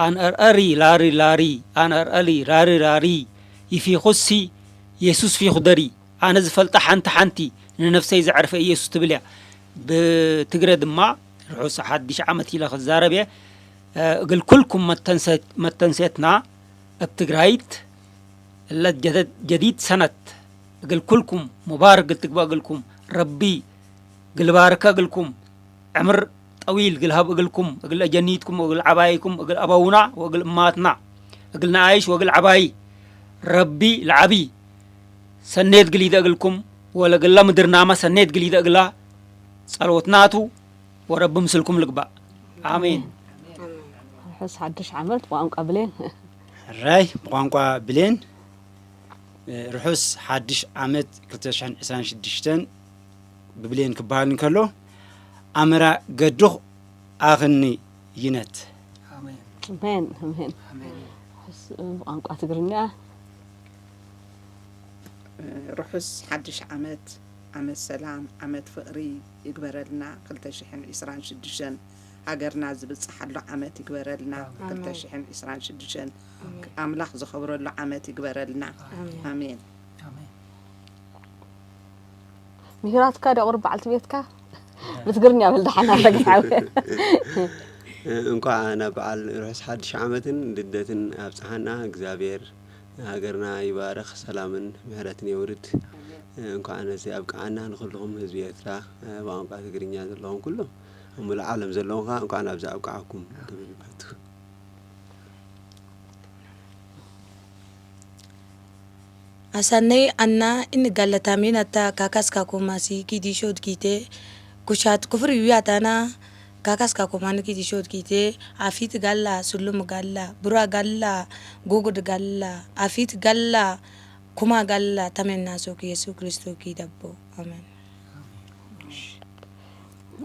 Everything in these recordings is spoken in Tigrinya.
أن أرأري لاري لاري أن أرألي راري راري يفي خسي يسوس في خدري أنا زفلت حنتي نفسي زعرف يسوس تبلع بتجرد ما رحوس حدش عمتي لخ الزاربية قل كلكم ما تنسيتنا بتجرايت اللي جديد سنة قل كلكم مبارك قلت لكم ربي قل بارك قلكم عمر طويل قل هب قلكم قل جنيتكم وقل عبايكم وقل أبونا وقل أماتنا قل نعيش وقل عباي ربي العبي سنيت قليد قلكم ولا قل مدرنا ما سنيت قليد قلا صلوتناتو ورب مسلكم لقبا آمين حس حدش عملت بقانقا بلين راي بقانقا بلين رحوس حدش عمت كلتشحن إسان شدشتن ببلين كبالن كله أمرا قدوخ أغني ينت آمين أمين أمين حس بقانقا تقرنيا رحوس حدش عمت عمت سلام عمت فقري يقبرلنا كلتشحن إسان شدشن هاجرنا زبصح له عمت يقبرلنا كلتشحن إسان شدشن أملاح زخبر له عمت يقبرلنا آمين مهراتك دا قرب على بيتك بتقرني قبل دحنا رجعوا እንኳን أنا بعل رحس حدش عمتن لدتن أبصحنا እግዚአብሔር هاجرنا يبارك سلامن مهرتن يورد እንኳን أنا زي أبقعنا نخلهم هزبيترا وأنقع تقرنيا زلهم كلهم هم العالم زلهم እንኳን أبز أبقعكم أساني أنا إن قالتامين أتا كاكاس كاكوماسي كيدي شود كيتي كشات كفر يواتانا كاكاس كاكومان كيدي شود كيتي عفيت قالا سلم قالا برا قالا غوغد قالا عفيت قالا كما قالا تمن ناسوك يسوع كريستو كي دبو آمين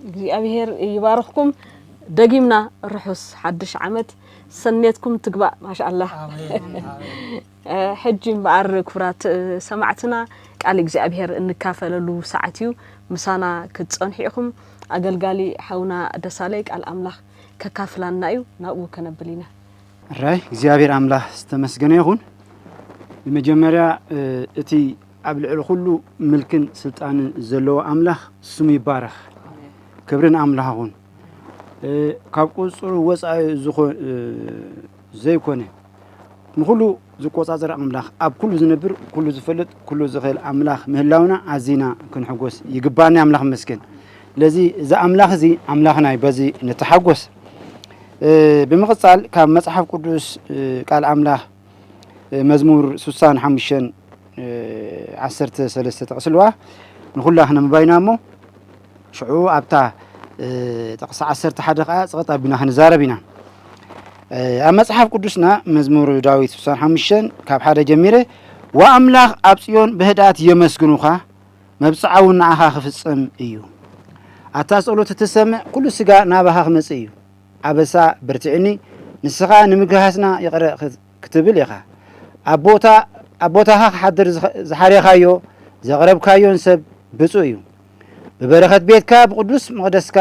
እግዚአብሔር ይባርክኩም دقيمنا رحوس حدش عمت سنيتكم تقبع ما شاء الله حجين بعر كفرات سمعتنا قال እግዚአብሔር እንካፈለሉ ሰዓትዩ ምሳና ክጽንሒኩም አገልጋሊ ሓውና ደሳለይ ቃል አምላኽ ከካፍላና እዩ ናኡ ከነብሊና راي እግዚአብሔር አምላኽ ዝተመስገነ ይሁን በመጀመሪያ እቲ ኣብ ልዕሊ ኩሉ ምልክን ስልጣን ዘለዎ አምላኽ ስሙ ይባረኽ ክብርን አምላኽ ይሁን ካብ ቁጽሩ ወጻኢ ዝኮን ዘይኮነ ንኩሉ ዝቆጻጸር አምላኽ ኣብ ኩሉ ዝነብር ኩሉ ዝፈልጥ ኩሉ ዝኽእል አምላኽ ምህላውና አዚና ክንሕጎስ ይግባና አምላኽ መስገን ለዚ እዛ አምላኽ እዚ አምላኽና በዚ ነተሐጎስ በመቀጻል ካብ መጽሐፍ ቅዱስ ቃል አምላኽ መዝሙር 65 13 ተቀስልዋ ንኩላህና መባይናሞ ሽዑ ኣብታ تقص 11 دقيقة سقط بنا هنزاربنا مصحف قدسنا مزمور داوود 65 كاب حدا جميره وأملاخ أبصيون بهدات يمسكنوخا مبصعون نعها خفصم إيو أتاسألو تتسمع كل سجا نابها خمس إيو أبسا برتعني نسخا نمجهزنا يقرأ كتب ليخا أبوتا حضر زحاري خايو زغرب خايو نسب بصو إيو ببركة بيتك بقدوس مقدسك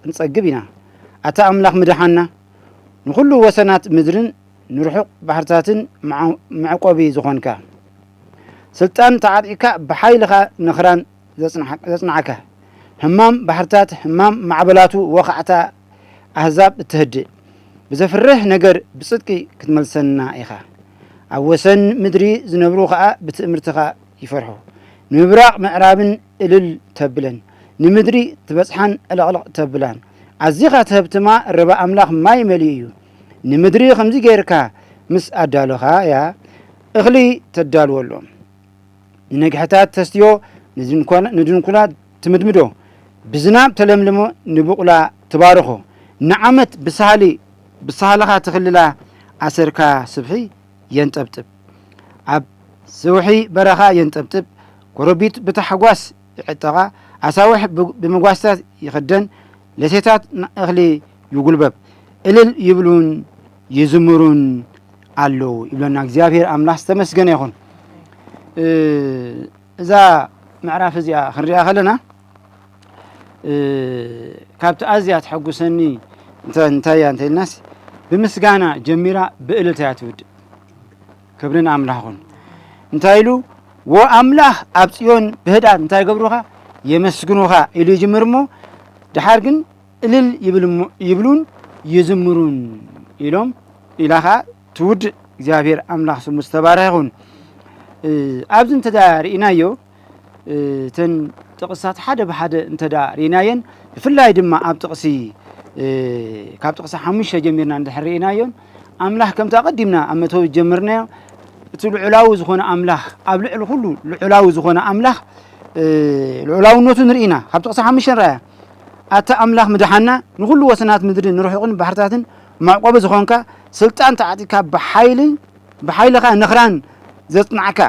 نصقبنا أتا أملاخ مدحنا نخلو وسنات مدرن نرحق بحرتاتن مع قوبي زخونك سلطان تعطيك بحيلك نخران زصنعك همام بحرتات همام معبلاتو وقعتا أحزاب تهدئ بزفره نجر بصدقي كتملسنا إخا أوسن مدري زنبروخا بتأمرتخا يفرحو نبراق معرابن إلل تبلن نمدري تبصحن الأغلق تبلان عزيخة تهبتما ربا أملاخ ما يمليو نمدري خمزي غيركا مس أدالوها يا اغلي تدالو اللهم ننجحتات تستيو ندن كنا تمدمدو بزناب تلملمو نبقلا تبارخو نعمت بسهالها تخللا عسركا سبحي ينتبتب عب سوحي برخا ينتبتب قربيت بتحقواس عتقا أساوح بمقواسات يخدن لسيتات أغلي يقولبب إلل يبلون يزمرون علو يبلون እግዚአብሔር አምላኽ ተመስገነ ይሁን እዛ معرف እዚኣ ክንሪኣ ከለና ካብቲ ኣዝያ ትሐጉሰኒ እንታይ الناس بمسجانا جميرة بقلتها تود كبرنا أملاهون انتايلو وأملاه أبسيون بهدأ انتاي قبروها يمسجنوها إلي جمرمو دحارجن إلل يبلون يزمرون إلهم إلها تود እግዚአብሔር አምላክ ስሙ ዝተባረኸ ይሁን ኣብዚ እንተዳር ኢናዮ ተን ጥቕሳት ሓደ ብሓደ እንተዳር ኢናየን ብፍላይ ድማ ኣብ ጥቕሲ ካብ ጥቕሲ 5 ጀሚርና እንድሕር ኢናዮን ኣምላኽ ከምታ ቀዲምና ኣብ መተው ጀምርናዮ እቲ ልዑላዊ ዝኾነ ኣምላኽ ኣብ ልዕሊ ኩሉ ልዑላዊ ዝኾነ ኣምላኽ ልዑላውነቱ ንርኢና ካብ ጥቕሲ 5 ንራያ ኣታ ኣምላኽ ምድሓና ንኩሉ ወሰናት ምድርን ንርሑቕን ባሕርታትን معقوبة زخونك سلطان تعطيك بحيلك نخران زطنعك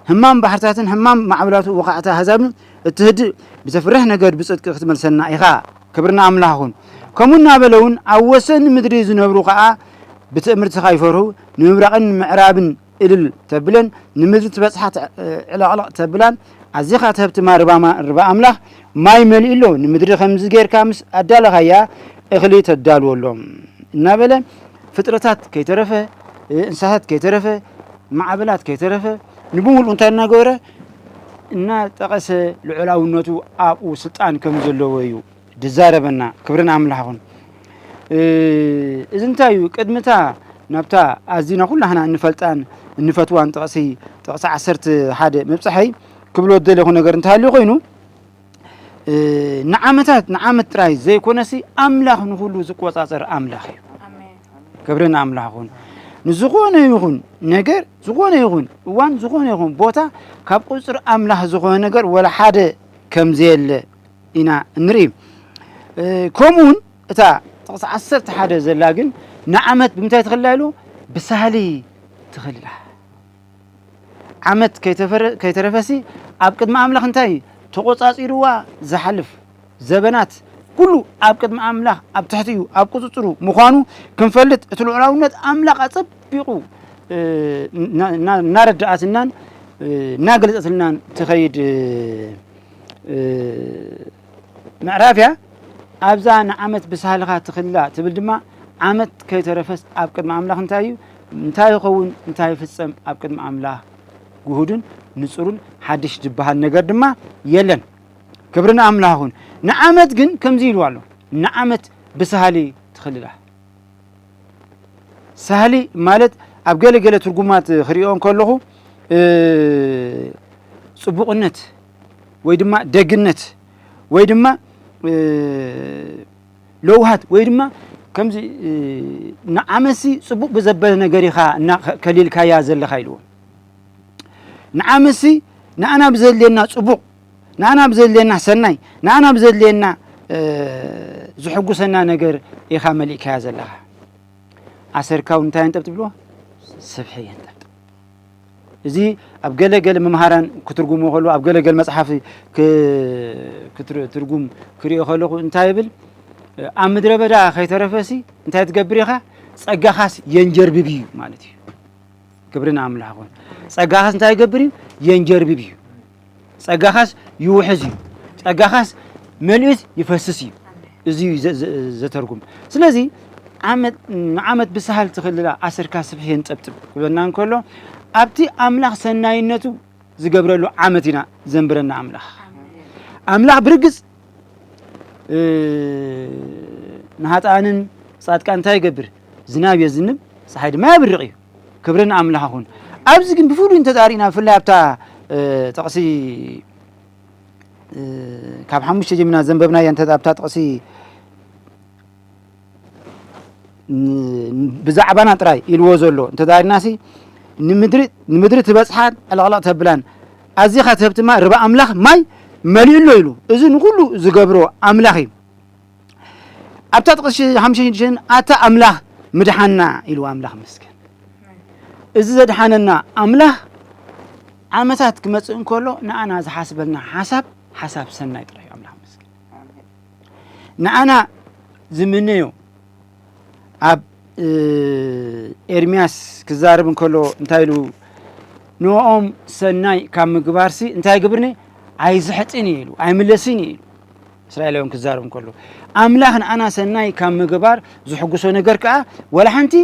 همام بحرتاتن همام معبلات وقعتها هزابن التهد بتفرحنا قد بصدق اختمل سنة إخاء كبرنا أملاهون كمنا بلون أوسن مدري زنبرو قاء بتأمر تخايفره نمرقن معرابن إلل تبلن نمدر تبصحات على تبلن عزيخة تهبت ما ربا أملاح ما يملئ له نمدر خمس غير كامس أدالها يا إخلي تدالو لهم نابلا فترات كي ترفه انساهات كي ترفه معبلات كي ترفه نبول انتنا غوره ان تقس العلاونتو ابو سلطان كم زلويو دزاربنا كبرنا املاحون اذنتايو قدمتا نبتا ازينا كلنا نفلطان نفتوان تقس 10 حاجه مبصحي كبلو دله ነገር እንታሉ ኮይኑ نعمت راي زي كونسي املاح نقولو زقوصاصر املاح كبرنا املاحون نزغونه يخون ነገር زغونه يخون وان زغونه يخون بوتا ካብ ቁጽር املاح زغونه ነገር ولا حاجه كم زيل انا نري كومون اتا تقص 10 حاجه زلا ግን نعمت بمتى تخلالو بسهلي تخللا عمت كيترفسي اب قدم املاح انتي تقصاصيروا زحلف زبنات كله اب قدم املاح اب تحتيو اب قصصرو مخانو كنفلت اتلعلاونت املاح اصبيقو نارداتنان ناغلصتلنان تخيد معرافيا ابزان عمت بسهلها تخلا تبل دما عمت كيترفس اب قدم املاح انتاي يخون انتاي يفصم اب قدم املاح جهودن نصرون حدش جبهان ነገር ድማ የለን كبرنا املاحون نعمت ግን كمزي ይሏሉ نعمت بسهالي تخللا سهالي ማለት ኣብ ገለ ትርጉማት خريون ከለኹ ጽቡቅነት ወይ ድማ ደግነት ወይ ድማ ለውሃት ወይ ድማ ከምዚ نعمسي ጽቡቅ በዘበለ ነገር ኢኻ እና ከሊልካ ያ ዘለኻ ኢልዎ نعمسي نانا بزلينا صبوق نانا بزلينا سناي نانا بزلينا زحقسنا ነገር ኢኻ መሊካ ያዘለኻ አሰርካው እንታይ እንጠብጥብሎ ሰብሕየ እንጠብጥ እዚ ኣብ ገለገለ መምሃራን ክትርጉሙ ኸሉ ኣብ ገለገለ መጽሐፍ ክትርጉም ክሪኦ ኸለኹ እንታይ ይብል ኣብ ምድረ በዳ ከይተረፈሲ እንታይ ትገብር ኢኻ ጸጋኻስ የንጀርብብዩ ማለት እዩ كبرنا املاحون ጸጋኻስ እንታይ ይገብር የንጀርብብ እዩ ጸጋኻስ ይውሕዝ እዩ ጸጋኻስ መልእት ይፈስስ እዩ እዚ ዘተርጉም ስለዚ ዓመት ብሰሃል ትኽልላ አሰርካ ስብሕ የንጠብጥብ ብለና እንከሎ ኣብቲ ኣምላኽ ሰናይነቱ ዝገብረሉ ዓመት ኢና ዘንብረና ኣምላኽ ብርግጽ ንሃጣንን ጻድቃን እንታይ ይገብር ዝናብ የዝንብ ፀሓይ ድማ ያብርቕ እዩ كبرنا أملاحون أبزق بفولو أنت دارينا في اللي أبتا تقصي كاب حموش جمنا زنبنا أنت أبتا تقصي بزعبنا تراي الوزولو أنت دارينا سي نمدري تبصحات الغلاط تبلان أزيخة تبتما ربع أملاح ماي مليون ليلو إذن نقولو زقبرو أملاحي أبتا تقصي حموش جن أتا أملاح مدحنا إلو أملاح مسكن إذا زاد حننا أملاح عمتات كمتسون كله نأنا زحاسبلنا حساب سنة يطلع أملاح مسكين نأنا زمنيو أب إرمياس كزاربن كله انتايلو نوعهم سنة كم جبارسي انتاي جبرني عايز حتيني له عايملسيني እስራኤላውያን ክዛረቡ ከሎ ኣምላኽ ንኣና ሰናይ ካብ ምግባር ዝሕጉሶ ነገር ከዓ ወላ ሓንቲ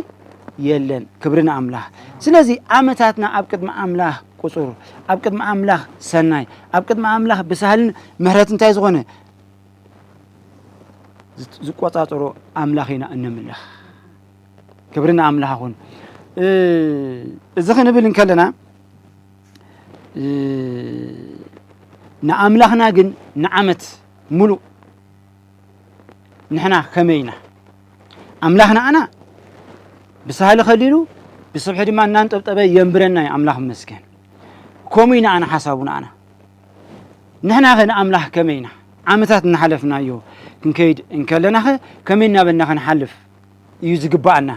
የለን ክብርና ኣምላኽ ስለዚ ዓመታትና ኣብ ቅድሚ ኣምላኽ ቁፁር ኣብ ቅድሚ ኣምላኽ ሰናይ ኣብ ቅድሚ ኣምላኽ ብሳህልን ምህረት እንታይ ዝኾነ ዝቆፃፀሮ ኣምላኽ ኢና እንምልኽ ክብርና ኣምላኽ ይኹን እዚ ክንብል እንከለና ንኣምላኽና ግን ንዓመት ሙሉእ ንሕና ከመይና ኣምላኽና ኣና ብሳህሊ ኸሊሉ ብስብሒ ድማ እናንጠብጠበ የንብረና እዩ ኣምላኽ መስገን ከምኡ ኢና ኣነ ሓሳቡና ኣና ንሕና ኸ ንኣምላኽ ከመይና ዓመታት እናሓለፍናዮ ክንከይድ እንከለና ኸ ከመይ እናበልና ክንሓልፍ እዩ ዝግባአና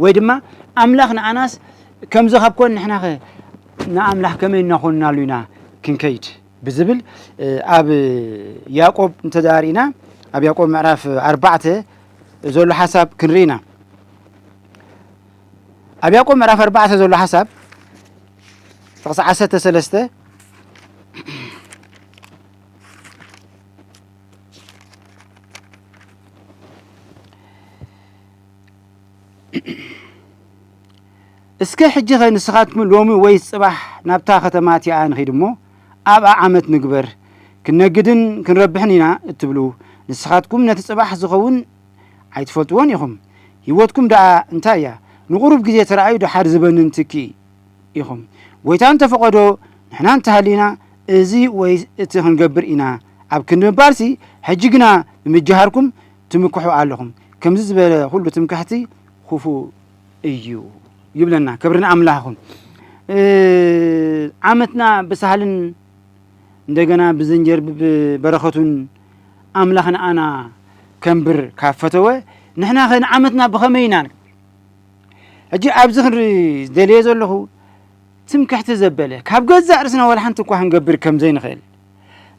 ወይ ድማ ኣምላኽ ንኣናስ ከምዚ ካብ ኮን ንሕና ኸ ንኣምላኽ ከመይ እናኾንናሉ ኢና ክንከይድ ብዝብል ኣብ ያዕቆብ እንተዳሪእና ኣብ ያዕቆብ ምዕራፍ 4 ዘሎ ሓሳብ ክንርኢና ኣብ ያዕቆብ ምዕራፍ 4 ዘሎ ሓሳብ ጥቕሲ 13 እስከ ሕጂ ኸ ንስኻትኩም ሎሚ ወይ ጽባሕ ናብታ ከተማ እቲኣ ንኸይድ እሞ ኣብኣ ዓመት ንግበር ክንነግድን ክንረብሕን ኢና እትብሉ ንስኻትኩም ነቲ ጽባሕ ዝኸውን ኣይትፈልጥዎን ኢኹም ህይወትኩም ደኣ እንታይ እያ ንቑሩብ ግዜ ተረኣዩ ድሓር ዝበንን ትኪ ኢኹም ጎይታ እንተፈቐዶ ንሕና እንተሃሊና እዚ ወይ እቲ ክንገብር ኢና ኣብ ክንድምባርሲ ሕጂ ግና ብምጅሃርኩም ትምክሑ ኣለኹም ከምዚ ዝበለ ኩሉ ትምክሕቲ ክፉእ እዩ ይብለና ክብርና ኣምላኽ ይኹን ዓመትና ብሳህልን እንደገና ብዘንጀር በረኸቱን ኣምላኽና ኣና ከንብር ካብ ፈተወ ንሕና ኸ ንዓመትና ብኸመይ ኢና ሕጂ ኣብዚ ክንርኢ ዝደልየ ዘለኹ ትምክሕቲ ዘበለ ካብ ገዛእ ርእስና ወላ ሓንቲ እኳ ክንገብር ከም ዘይንኽእል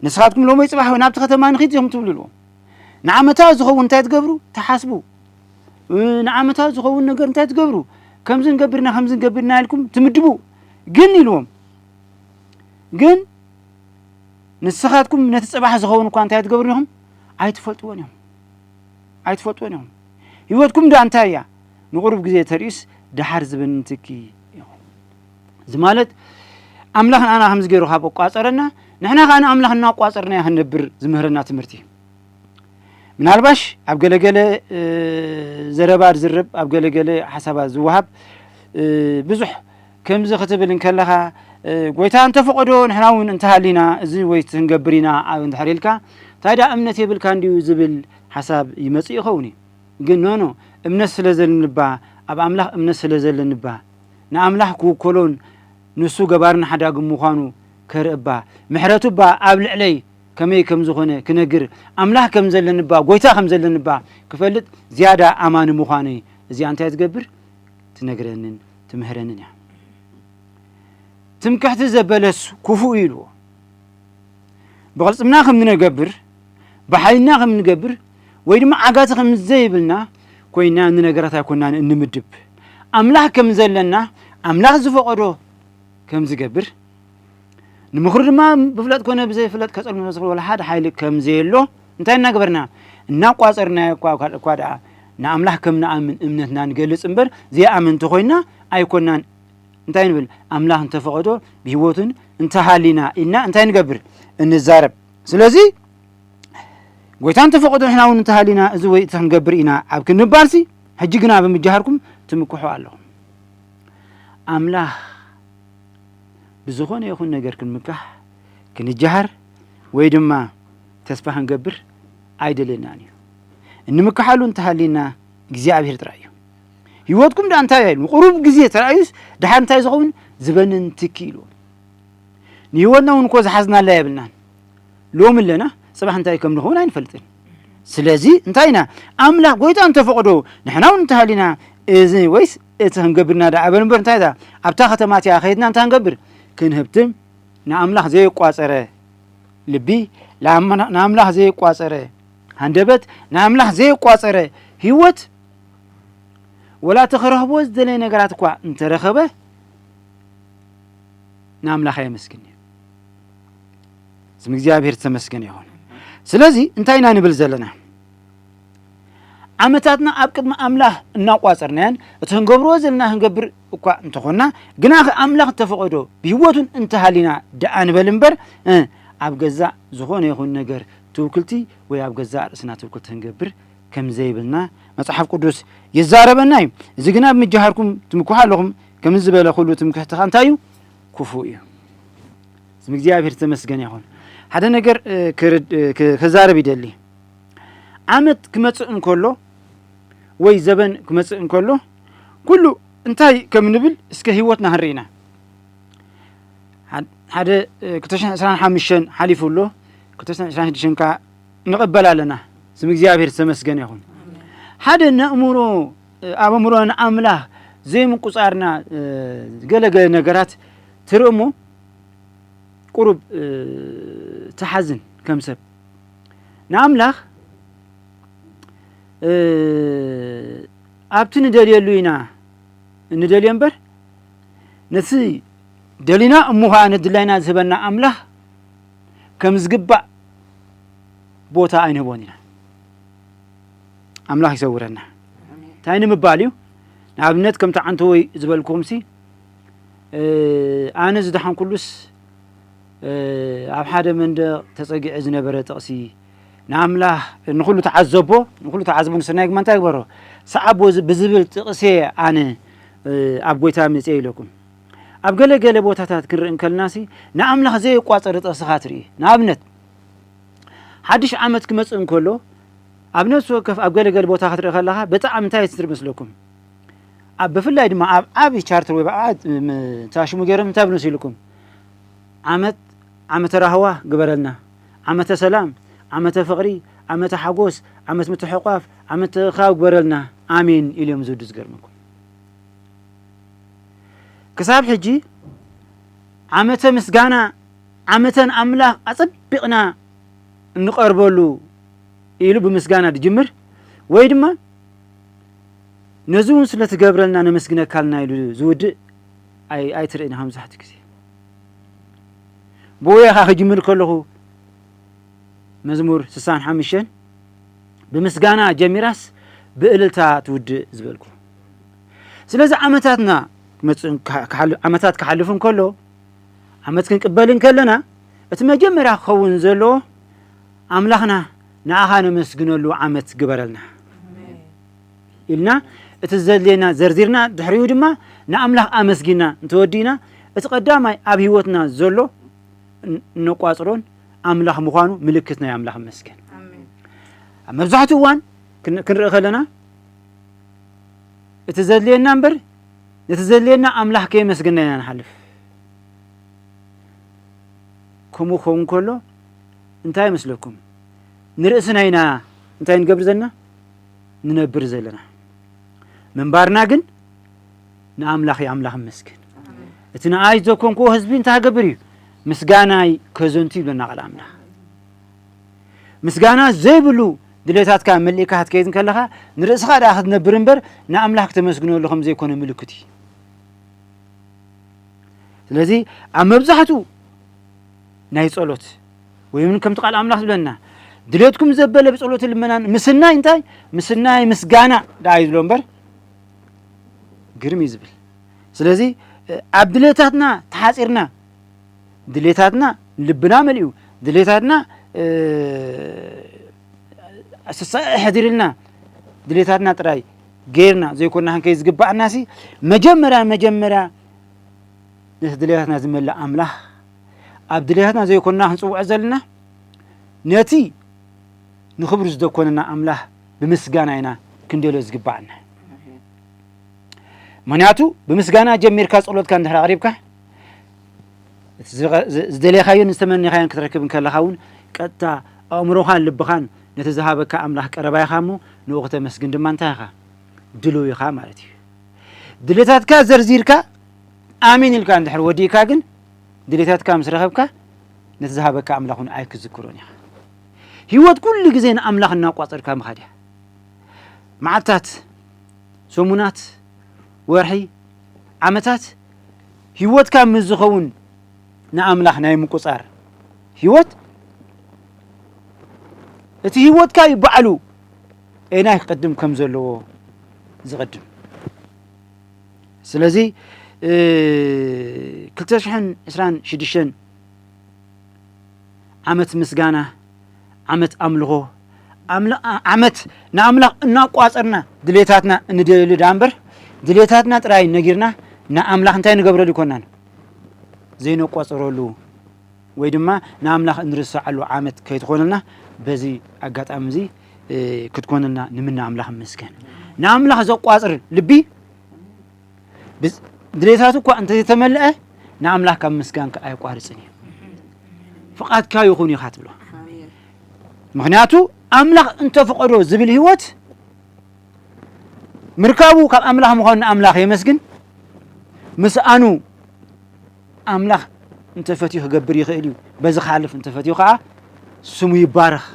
ንስኻትኩም ሎሞይ ጽባሕ ናብቲ ከተማ ንኸይድ ኢኹም ትብልዎ ንዓመታዊ ዝኸውን እንታይ ትገብሩ ተሓስቡ ንዓመታዊ ዝኸውን ነገር እንታይ ትገብሩ ከምዚ ንገብርና ከምዚ ንገብርና ኢልኩም ትምድቡ ግን ኢልዎም ግን ንስኻትኩም ነቲ ጽባሕ ዝኸውን እኳ እንታይ ትገብሩ ኢኹም ኣይትፈልጥዎን ኢኹም ህይወትኩም ዳ እንታይ እያ ንቑሩብ ግዜ ተርእዩስ ድሓር ዝበንን ትኪ ኢኹም እዚ ማለት ኣምላኽ ንኣና ከምዚ ገይሩ ካብ ኣቋፀረና ንሕና ከዓ ንኣምላኽ እናቋፀርና ኢና ክንነብር ዝምህረና ትምህርቲ እዩ ምናልባሽ ኣብ ገለገለ ዘረባ ዝርብ ኣብ ገለገለ ሓሳባት ዝወሃብ ብዙሕ ከምዚ ክትብል እንከለኻ ጎይታ እንተፈቐዶ ንሕና እውን እንተሃሊና እዚ ወይ ክንገብር ኢና ኣብ እንድሕር ኢልካ ታዲያ እምነት የብልካ እንድዩ ዝብል ሓሳብ ይመፅእ ይኸውን እዩ ግን ኖ እምነት ስለ ዘለንባ ኣብ ኣምላኽ እምነት ስለ ዘለንባ ንኣምላኽ ክውከሎን ንሱ ገባርን ሓዳግም ምዃኑ ከርእባ ምሕረቱ ባ ኣብ ልዕለይ ከመይ ከም ዝኾነ ክነግር ኣምላኽ ከም ዘለንባ ጎይታ ከም ዘለንባ ክፈልጥ ዝያዳ ኣማኒ ምዃኑ እዚኣ እንታይ ትገብር ትነግረንን ትምህረንን እያ ትምክሕቲ ዘበለስ ክፉእ ኢልዎ ብቕልፅምና ከም ንነገብር ብሓይልና ከም ንገብር ወይ ድማ ዓጋቲ ከም ዘይብልና ኮይና ንነገራት ኣይኮናን እንምድብ ኣምላኽ ከም ዘለና ኣምላኽ ዝፈቐዶ ከም ዝገብር ንምኽሪ ድማ ብፍለጥ ኮነ ብዘይፍለጥ ከፀልሙ ዝኽእል ወላ ሓደ ሓይሊ ከም ዘየሎ እንታይ እናገበርና እናቋፀርናዮ እኳ ደኣ ንኣምላኽ ከም ንኣምን እምነትና ንገልፅ እምበር ዘይኣምን እንተኮይንና ኣይኮናን እንታይ ንብል ኣምላኽ እንተፈቐዶ ብሂወቱን እንተሃሊና ኢልና እንታይ ንገብር እንዛረብ ስለዚ ጎይታ እንተፈቐዶ ንሕና እውን እንተሃሊና እዚ ወይ እቲ ክንገብር ኢና ኣብ ክንባልሲ ሕጂ ግና ብምጅሃርኩም ትምክሑ ኣለኹም ኣምላኽ ብዝኾነ ይኹን ነገር ክንምካሕ ክንጅሃር ወይ ድማ ተስፋ ክንገብር ኣይደለናን እዩ እንምካሓሉ እንተሃሊና እግዚኣብሔር ጥራይ እዩ ህይወትኩም ዳ እንታይ ኢሉ ቁሩብ ግዜ ተራእዩስ ድሓር እንታይ ዝኸውን ዝበንን ትኪ ኢሉ ንህይወትና እውን እኮ ዝሓዝናላ የብልናን ሎም ኣለና ጽባሕ እንታይ ከም ንኸውን ኣይንፈልጥን ስለዚ እንታይ ኢና ኣምላኽ ጎይታ እንተፈቐዶ ንሕና እውን እንተሃሊና እዚ ወይስ እቲ ክንገብርና ዳ ኣበል እምበር እንታይ ዳ ኣብታ ከተማ እቲኣ ኸይድና እንታይ ክንገብር ክንህብትም ንኣምላኽ ዘይቋፀረ ልቢ ንኣምላኽ ዘይቋፀረ ሃንደበት ንኣምላኽ ዘይቋፀረ ህይወት ወላ ተኸረኽቦ ዝደለየ ነገራት እኳ እንተረኸበ ንኣምላኽ የመስግን እዩ ስም እግዚኣብሔር ተመስገን ይኹን ስለዚህ እንታይና ንብል ዘለና ዓመታትና ኣብ ቅድሚ ኣምላኽ እናቋፀርናያን እቲ ክንገብሮ ዘለና ክንገብር እኳ እንተኾና ግና ኣምላኽ ተፈቐዶ ብህይወቱን እንተሃሊና ደኣ ንበል እምበር ኣብ ገዛእ ዝኾነ ይኹን ነገር ትውክልቲ ወይ ኣብ ገዛእ ርእስና ትውክልቲ ክንገብር ከም ዘይብልና መጽሓፍ ቅዱስ ይዛረበና እዩ። እዚ ግና ብምጅሃርኩም ትምክሑ ኣለኹም ከም ዝበለ ኩሉ ትምክሕትኻ እንታይ እዩ? ክፉእ እዩ። ስም እግዚኣብሔር ተመስገን ይኹን። ሓደ ነገር ክዛረብ ይደሊ። ዓመት ክመጽእ እንከሎ ወይ ዘበን ክመጽእ እንከሎ ኩሉ እንታይ ከም ንብል እስከ ህይወትና ክንርኢና ሓደ 2025 ሓሊፉ ኣሎ 2026 ካ ንቕበል ኣለና። ስም እግዚኣብሔር ተመስገን ይኹን። ሓደ ነእምሮ ኣብ እምሮ ንኣምላኽ ዘይምቁፃርና ገለገለ ነገራት ትርኢ እሞ ቁሩብ ተሓዝን ከም ሰብ ንኣምላኽ ኣብቲ ንደልየሉ ኢና እንደልዮ እምበር ነቲ ደሊና እሞ ከዓ ነድላይና ዝህበና ኣምላኽ ከም ዝግባእ ቦታ ኣይንህቦን ኢና። ኣምላኽ ይሰውረና። እንታይ ንምባል እዩ? ንኣብነት ከምቲ ዓንተ ወይ ዝበልኩምሲ ኣነ ዝደሓን ኩሉስ ኣብ ሓደ መንደቕ ተፀጊዐ ዝነበረ ጥቕሲ ንኣምላኽ ንኩሉ ተዓዘቦ ንኩሉ ተዓዘቦ ንሰናይ ግማ እንታይ ግበሮ ሰዓቦ ብዝብል ጥቕሴ ኣነ ኣብ ጎይታ መፅአ ኢለኩም። ኣብ ገለገለ ቦታታት ክንርኢ እንከልናሲ ንኣምላኽ ዘይቋፀረ ጥቕስኻ ትርኢ። ንኣብነት ሓድሽ ዓመት ክመፅእ እንከሎ ኣብ ነፍሲ ወከፍ ኣብ ገለገለ ቦታ ክትርኢ ከለኻ ብጣዕሚ እንታይ ትርኢ መስለኩም? ብፍላይ ድማ ኣብ ዓብይ ቻርተር ወይ ታሽሙ ገይሮም እንታይ ብሎ ሲልኩም ዓመተ ራህዋ ግበረልና፣ ዓመተ ሰላም፣ ዓመተ ፍቕሪ፣ ዓመተ ሓጎስ፣ ዓመት ምትሕቋፍ፣ ዓመተ ኻብ ግበረልና ኣሜን ኢሎም ዝውዱ ዝገርመኩም። ክሳብ ሕጂ ዓመተ ምስጋና ዓመተን ኣምላኽ ኣፀቢቕና እንቐርበሉ ኢሉ ብምስጋና ድጅምር ወይ ድማ ነዚ እውን ስለትገብረልና ነመስግነካልና ኢሉ ዝውድእ ኣይትርእና መብዛሕትኡ ግዜ። ብወያኻ ክጅምር ከለኹ መዝሙር 65 ብምስጋና ጀሚራስ ብእልልታ ትውድእ ዝበልኩ። ስለዚ ዓመታትና ዓመታት ክሓልፉ እንከሎ ዓመት ክንቅበልን ከለና እቲ መጀመርያ ክኸውን ዘለዎ ኣምላኽና ንኣኻ ነመስግነሉ ዓመት ግበረልና ኢልና እቲ ዘድልየና ዘርዚርና ድሕሪኡ ድማ ንኣምላኽ ኣመስጊና እንተወዲና እቲ ቀዳማይ ኣብ ህይወትና ዘሎ ነቋፅሮን ኣምላኽ ምዃኑ ምልክት ናይ ኣምላኽ መስገን። ኣብ መብዛሕትኡ እዋን ክንርኢ ከለና እቲ ዘድልየና እምበር ነቲ ዘድልየና ኣምላኽ ከየመስገና ኢና ንሓልፍ። ከምኡ ክኸውን ከሎ እንታይ ይመስለኩም? ንርእስና ኢና እንታይ ንገብር ዘለና ንነብር ዘለና። ምንባርና ግን ንኣምላኽ ኣምላኽ መስገን። እቲ ንኣይ ዘኮንክዎ ህዝቢ እንታይ ክገብር እዩ? ምስጋናይ ከዘንቱ ይብለና ቃል ኣምላኽ። ምስጋና ዘይብሉ ድሌታትካ መሊእካ ክትከይድ ከለኻ ንርእስኻ ዳ ክትነብር እምበር ንኣምላኽ ክተመስግነሉ ከም ዘይኮነ ምልክት እዩ። ስለዚ ኣብ መብዛሕትኡ ናይ ጸሎት ወይ ምን ከምቲ ቃል ኣምላኽ ዝብለና ድሌትኩም ዘበለ ብጸሎት ልመናን ምስናይ እንታይ ምስናይ ምስጋና ዳ ይብሎ እምበር ግርም ይዝብል። ስለዚ ኣብ ድሌታትና ተሓፂርና ድሌታትና ልብና መሊኡ ድሌታትና ሕዲርልና ድሌታትና ጥራይ ገይርና ዘይኮንና ክንከይ ዝግባእናሲ መጀመርያ ነቲ ድሌታትና ዝመልእ ኣምላኽ ኣብ ድሌታትና ዘይኮንና ክንፅውዕ ዘለና ነቲ ንክብሩ ዝደኮነና ኣምላኽ ብምስጋና ኢና ክንደልዮ ዝግባአና። ምክንያቱ ብምስጋና ጀሚርካ ጸሎትካ እንድሕር ኣቕሪብካ ዝደለኻዮን ዝተመኒኻዮን ክትረክብ ከለኻ እውን ቀጥታ ኣእምሮኻን ልብኻን ነቲ ዝሃበካ ኣምላኽ ቀረባ ኢኻ እሞ ንኡ ክተመስግን ድማ እንታይ ኢኻ ድልው ኢኻ ማለት እዩ። ድሌታትካ ዘርዚርካ ኣሜን ኢልካ እንድሕር ወዲእካ ግን ድሌታትካ ምስ ረኸብካ ነቲ ዝሃበካ ኣምላኽ እውን ኣይክዝክሮን ኢኻ። ህይወት ኩሉ ግዜ ንኣምላኽ እናቋፀርካ ምኻድ እያ። መዓልታት፣ ሰሙናት፣ ወርሒ፣ ዓመታት ህይወትካ ምስ ዝኸውን ንኣምላኽ ናይ ምቁፃር ህይወት እቲ ህይወትካ ይባዕሉ አይናይ ቅድም ከም ዘለዎ ዝቅድም ስለዚህ 2026 ዓመት ምስጋና ዓመት አምልኾ ዓመት ንአምላኽ እናቋፀርና ድሌታትና እንደልል ዳንበር ድሌታትና ጥራይ ነጊርና ንአምላኽ እንታይ ንገብረሉ ይኮናን ዘይነቋፀረሉ ወይ ድማ ንአምላኽ እንርስዓሉ ዓመት ከይትኾነና በዚ አጋጣሚ እዚ ክትኮነና ንምና አምላኽ መስገን ንአምላኽ ዘቋፅር ልቢ ድሌታቱ እኳ እንተ ተመለአ ንአምላኽ ካብ ምስጋንካ አይቋርፅን ፍቃድካ ይኹን ኢኻ ትብሎ ምክንያቱ አምላኽ እንተ ፈቀዶ ዝብል ህይወት ምርካቡ ካብ አምላኽ ምዃኑ አምላኽ የመስግን ምስአኑ አምላኽ እንተ ፈትዩ ክገብር ይኽእል እዩ በዚ ካልፍ እንተ ፈትዩ ከዓ ስሙ ይባረኽ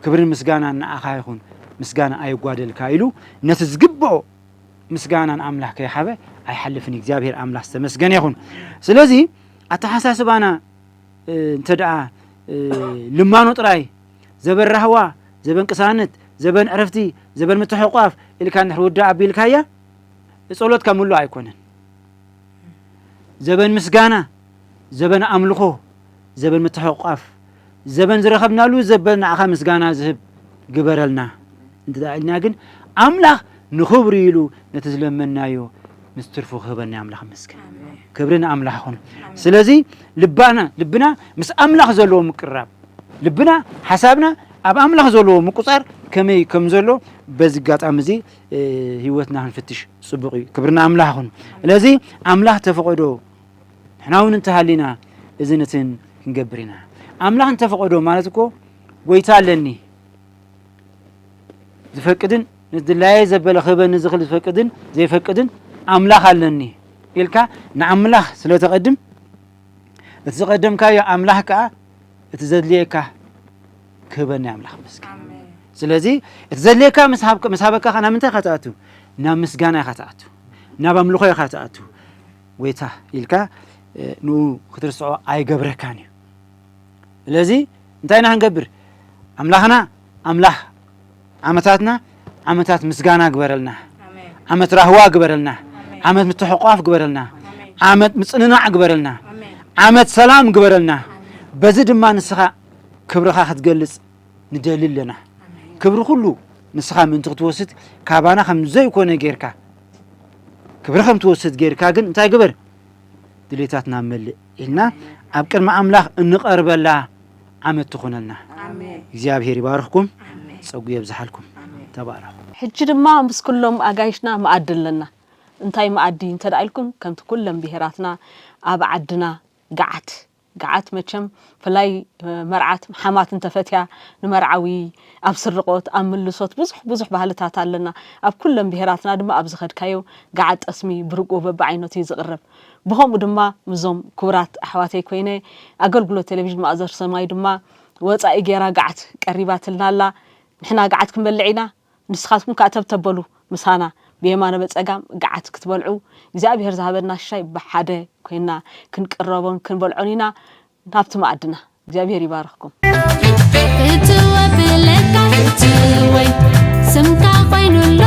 ክብርን ምስጋና ንዓኻ ይኹን ምስጋና አይጓደልካ ኢሉ ነቲ ዝግብኦ ምስጋናን አምላኽ ከይሓበ አይሐልፍን እግዚአብሔር አምላኽ ተመስገነ ይኹን ስለዚ አተሐሳስባና እንተደአ ልማኖ ጥራይ ዘበን ራህዋ ዘበን ቅሳነት ዘበን ዕረፍቲ ዘበን ምትሕቋፍ ኢልካ ንሕውዳ አቢልካያ ጸሎትካ ሙሉ አይኮነን ዘበን ምስጋና ዘበን አምልኾ ዘበን ምትሕቋፍ ዘበን ዝረኸብናሉ ዘበን ንዓኻ ምስጋና ዝህብ ግበረልና እንትዳልና ግን አምላኽ ንኽብር ኢሉ ነቲ ዝለመናዮ ምስትርፉ ክህበና አምላኽ መስገን ክብርን አምላኽ ሆነ ስለዚ ልብና ምስ አምላኽ ዘለዎ ምቅራብ ልብና ሓሳብና ኣብ አምላኽ ዘለዎ ምቁፃር ከመይ ከም ዘሎ በዚ ጋጣም እዚ ህይወትና ክንፍትሽ ጽቡቕ እዩ ክብርና አምላኽ ሆነ ስለዚ አምላኽ ተፈቀዶ ንሕናውን እንተሃሊና እዝነትን ክንገብርና አምላኽ እንተፈቀዶ ማለት እኮ ጎይታ ኣለኒ ዝፈቅድን ንድላይ ዘበለ ኸበን ዝኽል ዝፈቅድን ዘይፈቅድን አምላኽ ኣለኒ ኢልካ ንአምላኽ ስለተቀድም እቲ ዝቀደምካዮ አምላኽ ከዓ እቲ ዘድልየካ ክህበና አምላኽ መስገን ስለዚ እቲ ዘድልየካ መስሃበካ ኸና ምንታይ ኸተኣቱ ናብ ምስጋና ኸተኣቱ ናብ አምልኾ ኸተኣቱ ወይታ ኢልካ ንኡ ክትርስዖ አይገብረካን እዩ ስለዚ እንታይና ክንገብር አምላኽና አምላኽ ዓመታትና ዓመታት ምስጋና ግበረልና ዓመት ራህዋ ግበረልና ዓመት ምትሕቋፍ ግበረልና ዓመት ምጽንናዕ ግበረልና ዓመት ሰላም ግበረልና በዚ ድማ ንስኻ ክብርኻ ክትገልጽ ንደልለና ክብሪ ኩሉ ንስኻ ምንቲ ክትወስድ ካባና ከም ዘይኮነ ጌርካ ክብሪ ከም ትወስድ ጌርካ ግን እንታይ ግበር ድሌታትና መልእ ኢልና ኣብ ቅድሚ አምላኽ እንቐርበላ ዓመት ትኾነልና እግዚአብሔር ይባርኽኩም ፀጉ የብዝሓልኩም ተባረኹ ሕጂ ድማ ምስ ኩሎም አጋይሽና ማዕድ ኣለና እንታይ ማዕዲ እንተዳኢልኩም ከምቲ ኩሎም ብሄራትና ኣብ ዓድና ገዓት መቸም ፍላይ መርዓት ሓማት እንተፈትያ ንመርዓዊ ኣብ ስርቆት ኣብ ምልሶት ብዙሕ ባህልታት ኣለና ኣብ ኩሎም ብሄራትና ድማ ኣብ ዝኸድካዮ ገዓት ጠስሚ ብርቆ በብዓይነቱ ዝቕረብ ብኸምኡ ድማ ምዞም ክቡራት ኣሕዋተይ ኮይነ ኣገልግሎት ቴሌቪዥን ማእዘር ሰማይ ድማ ወፃኢ ጌራ ገዓት ቀሪባትልና ኣላ ንሕና ገዓት ክንበልዕ ኢና ንስኻትኩም ካተብተበሉ ምሳና ብየማነ በጸጋም ገዓት ክትበልዑ እግዚአብሔር ዝሃበና ሻይ በሓደ ኮይና ክንቅረቦን ክንበልዖን ኢና ናብቲ ማዕድና እግዚአብሔር ይባርኽኩም እትወብለካ እትወይ ስምካ ኮይኑሎ